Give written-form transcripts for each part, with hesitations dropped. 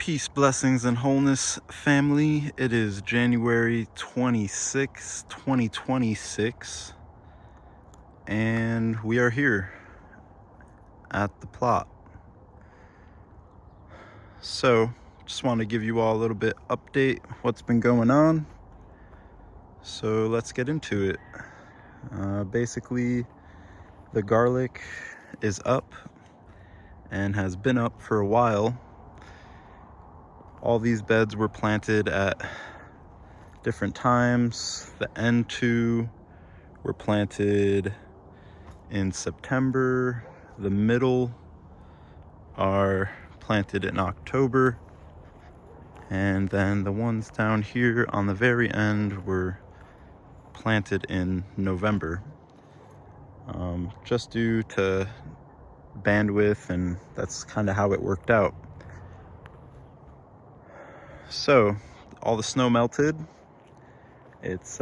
Peace, blessings, and wholeness, family. It is January 26, 2026, and we are here at the plot. So, just want to give you all a little bit update what's been going on. So let's get into it. Basically, the garlic is up and has been up for a while. All these beds were planted at different times. The N2 were planted in September. The middle are planted in October. And then the ones down here on the very end were planted in November. Just due to bandwidth, and that's kind of how it worked out. So, all the snow melted. It's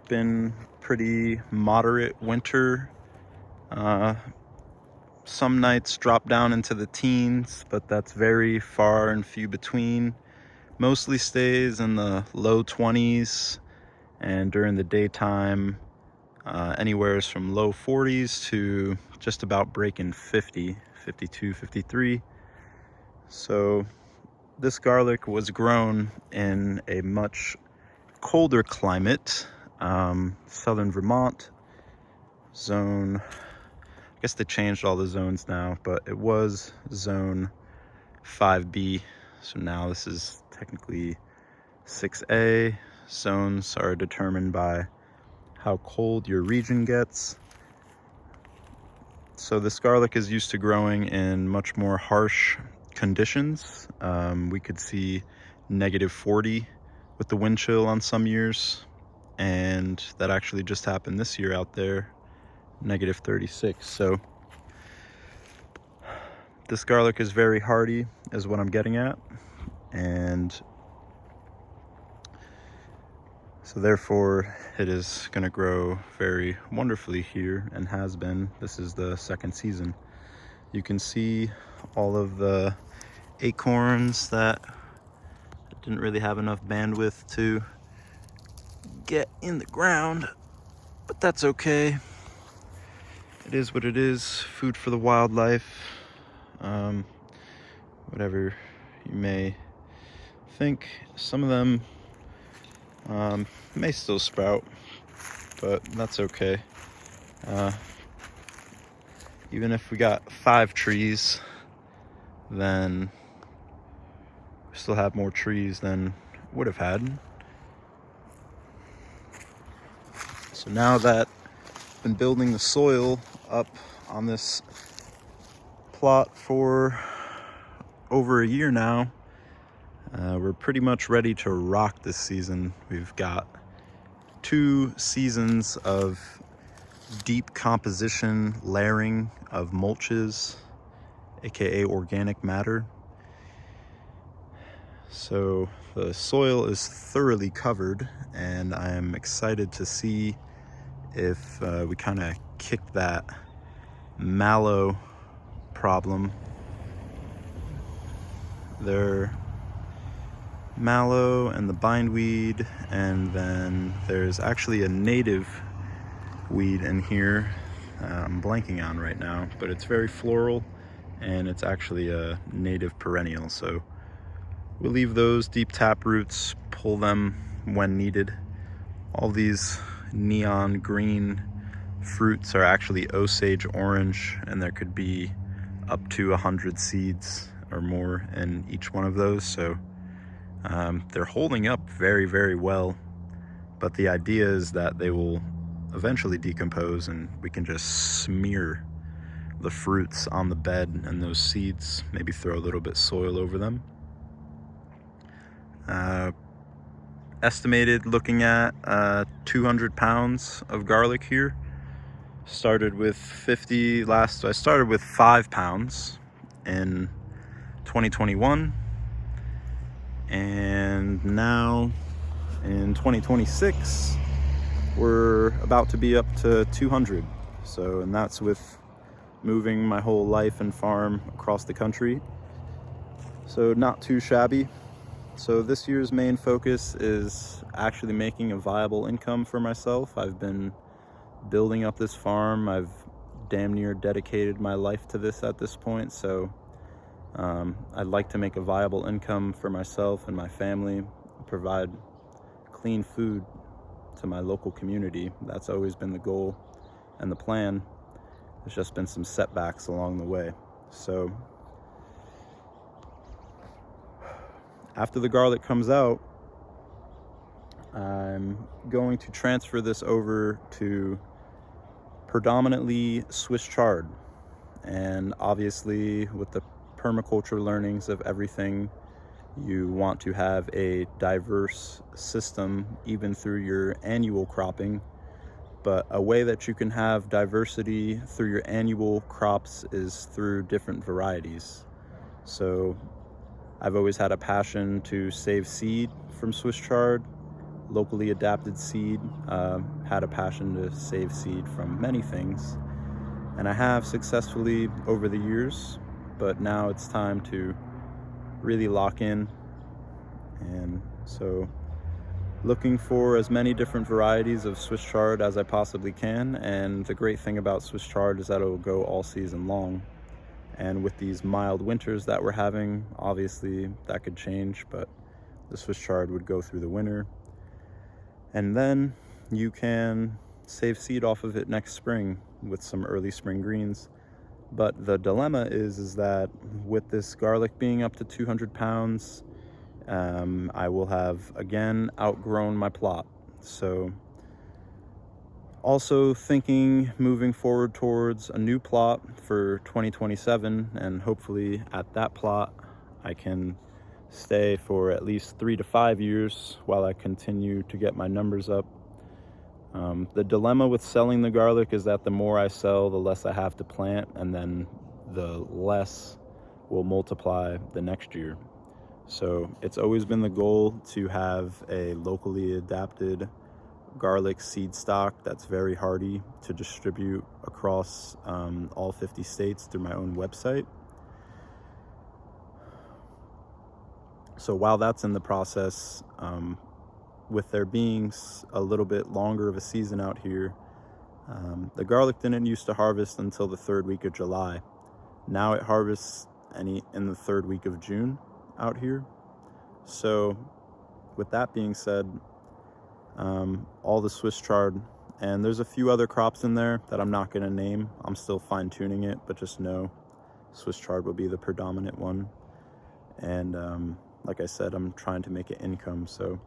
been pretty moderate winter. Some nights drop down into the teens, but that's very far and few between. Mostly stays in the low 20s, and during the daytime, anywhere from low 40s to just about breaking 50, 52, 53. So this garlic was grown in a much colder climate, southern Vermont zone. I guess they changed all the zones now, but it was zone 5B. So now this is technically 6A. Zones are determined by how cold your region gets. So this garlic is used to growing in much more harsh conditions. We could see -40 with the wind chill on some years, and that actually just happened this year out there, -36. So this garlic is very hardy, is what I'm getting at, and so therefore it is going to grow very wonderfully here, and has been. This is the second season. You can see all of the acorns that didn't really have enough bandwidth to get in the ground, but that's okay. It is what it is. Food for the wildlife. Whatever you may think. Some of them may still sprout, but that's okay. Even if we got 5 trees, then we still have more trees than would have had. So now that I've been building the soil up on this plot for over a year now, we're pretty much ready to rock this season. We've got 2 seasons of deep composition layering of mulches, aka organic matter. So the soil is thoroughly covered, and I am excited to see if we kind of kick that mallow problem. They're mallow and the bindweed, and then there's actually a native weed in here I'm blanking on right now, but it's very floral, and it's actually a native perennial. So we'll leave those deep tap roots, pull them when needed. All these neon green fruits are actually Osage orange, and there could be up to 100 seeds or more in each one of those. So they're holding up very, very well, but the idea is that they will eventually decompose, and we can just smear the fruits on the bed and those seeds, maybe throw a little bit soil over them. Estimated looking at 200 pounds of garlic here. Started with 50 last, I started with 5 pounds in 2021, and now in 2026 we're about to be up to 200. So, and that's with moving my whole life and farm across the country. So not too shabby. So this year's main focus is actually making a viable income for myself. I've been building up this farm. I've damn near dedicated my life to this at this point. So I'd like to make a viable income for myself and my family, provide clean food to my local community. That's always been the goal and the plan. There's just been some setbacks along the way. So after the garlic comes out, I'm going to transfer this over to predominantly Swiss chard. And obviously with the permaculture learnings of everything, you want to have a diverse system even through your annual cropping. But a way that you can have diversity through your annual crops is through different varieties. So I've always had a passion to save seed from Swiss chard, locally adapted seed. Had a passion to save seed from many things, and I have successfully over the years, but now it's time to really lock in. And so looking for as many different varieties of Swiss chard as I possibly can. And the great thing about Swiss chard is that it will go all season long. And with these mild winters that we're having, obviously that could change, but the Swiss chard would go through the winter. And then you can save seed off of it next spring with some early spring greens. But the dilemma is that with this garlic being up to 200 pounds, I will have again outgrown my plot. So also thinking moving forward towards a new plot for 2027, and hopefully at that plot I can stay for at least 3 to 5 years while I continue to get my numbers up. The dilemma with selling the garlic is that the more I sell, the less I have to plant, and then the less will multiply the next year. So it's always been the goal to have a locally adapted garlic seed stock that's very hardy to distribute across all 50 states through my own website. So while that's in the process, with there being a little bit longer of a season out here, the garlic didn't used to harvest until the 3rd week of July. Now it harvests in the 3rd week of June out here. So with that being said, all the Swiss chard, and there's a few other crops in there that I'm not going to name. I'm still fine-tuning it, but just know Swiss chard will be the predominant one. And like I said, I'm trying to make it income. So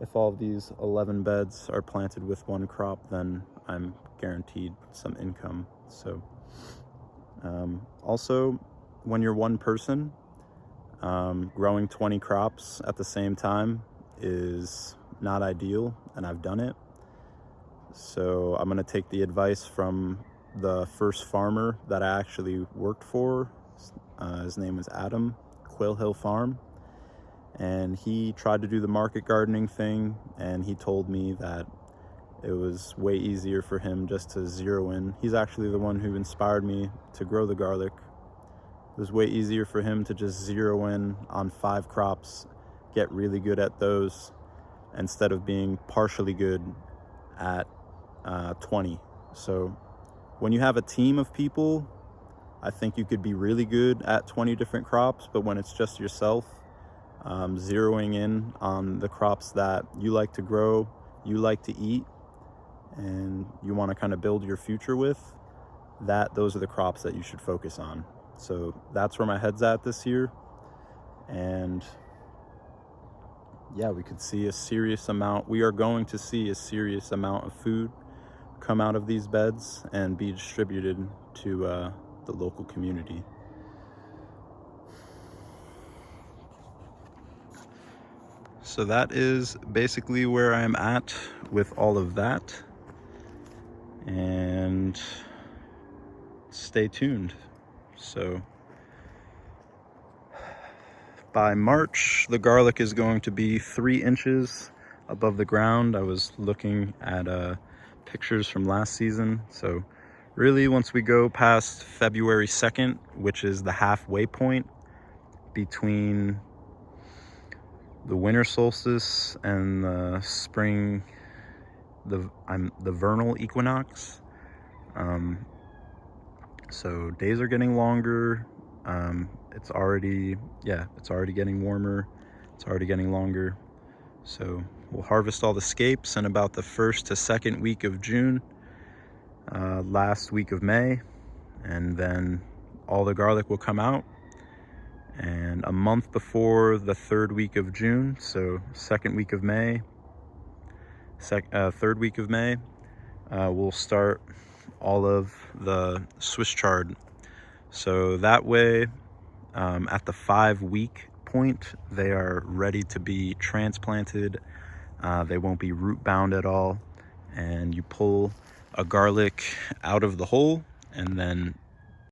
if all of these 11 beds are planted with one crop, then I'm guaranteed some income. So also, when you're one person, growing 20 crops at the same time is not ideal, and I've done it. So I'm going to take the advice from the first farmer that I actually worked for. His name was Adam, Quill Hill Farm, and he tried to do the market gardening thing, and he told me that it was way easier for him just to zero in. He's actually the one who inspired me to grow the garlic. It was way easier for him to just zero in on 5 crops, get really good at those, instead of being partially good at 20. So when you have a team of people, I think you could be really good at 20 different crops, but when it's just yourself, zeroing in on the crops that you like to grow, you like to eat, and you want to kind of build your future with, those are the crops that you should focus on. So that's where my head's at this year. And yeah, we are going to see a serious amount of food come out of these beds and be distributed to the local community. So that is basically where I'm at with all of that. And stay tuned. So by March, the garlic is going to be 3 inches above the ground. I was looking at pictures from last season. So really, once we go past February 2nd, which is the halfway point, between the winter solstice and the spring, the vernal equinox. So days are getting longer. It's already getting warmer. It's already getting longer. So we'll harvest all the scapes in about the 1st to 2nd week of June, last week of May, and then all the garlic will come out. And a month before the 3rd week of June, so 2nd week of May, 3rd week of May, we'll start all of the Swiss chard. So that way, at the 5-week point, they are ready to be transplanted. They won't be root bound at all. And you pull a garlic out of the hole and then